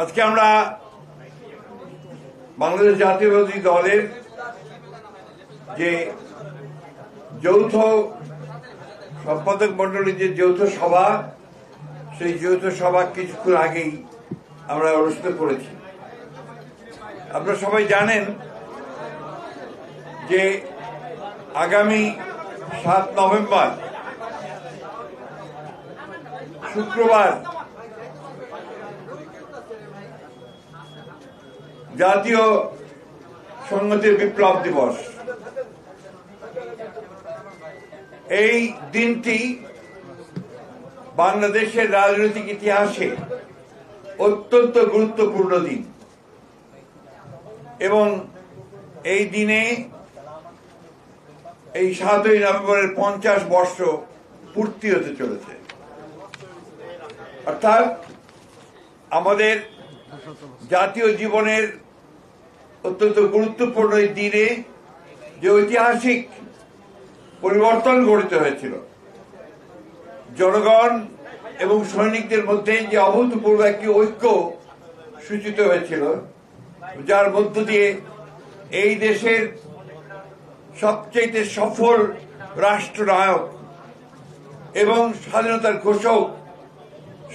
আজকে আমরা বাংলাদেশ জাতীয়তাবাদী দলের যে যৌথ সম্পাদক মন্ডলীর যে যৌথ সভা, সেই যৌথ সভা কিছুক্ষণ আগেই আমরা অনুষ্ঠিত করেছি। আপনারা সবাই জানেন যে আগামী 7 নভেম্বর শুক্রবার জাতীয় সংহতির বিপ্লব দিবস। এই দিনটি বাংলাদেশের রাজনৈতিক ইতিহাসে অত্যন্ত গুরুত্বপূর্ণ দিন এবং এই দিনে এই 7ই নভেম্বরের 50 বর্ষ পূর্তি হতে চলেছে। অর্থাৎ আমাদের জাতীয় জীবনের অত্যন্ত গুরুত্বপূর্ণ এই দিনে যে ঐতিহাসিক পরিবর্তন ঘটিত হয়েছিল, জনগণ এবং সৈনিকদের মধ্যে যে অভূতপূর্ব একটি ঐক্য সূচিত হয়েছিল, যার মধ্য দিয়ে এই দেশের সবচেয়ে সফল রাষ্ট্রনায়ক এবং স্বাধীনতার ঘোষক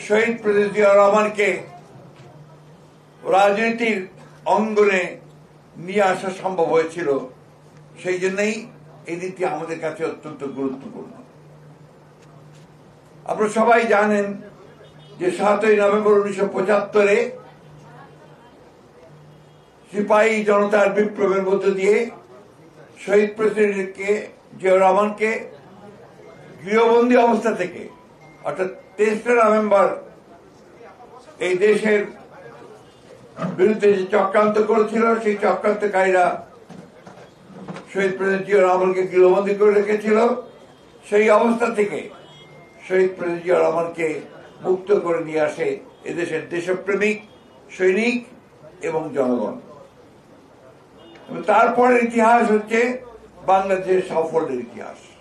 শহীদ প্রেসিডেন্ট জিয়া রহমানকে রাজনীতির অঙ্গনে নিয়ে আসা সম্ভব হয়েছিল। সেই জন্যই এই দিনটি আমাদের কাছে অত্যন্ত গুরুত্বপূর্ণ। আপনারা সবাই জানেন যে 7ই নভেম্বর 1975-এ সিপাহী জনতার বিপ্লবের মধ্য দিয়ে শহীদ প্রেসিডেন্টকে জিয়া রহমানকে গৃহবন্দী অবস্থা থেকে, অর্থাৎ 23 নভেম্বর এই দেশের বিরুদ্ধে যে চক্রান্ত করেছিল, সেই চক্রান্তকারীরা শহীদ প্রেসিডেন্ট জিয়া রহমানকে গৃহবন্দী করে রেখেছিল। সেই অবস্থা থেকে শহীদ প্রেসিডেন্ট জিয়া রহমানকে মুক্ত করে নিয়ে আসে এদেশের দেশপ্রেমিক সৈনিক এবং জনগণ। তারপরের ইতিহাস হচ্ছে বাংলাদেশের সাফল্যের ইতিহাস।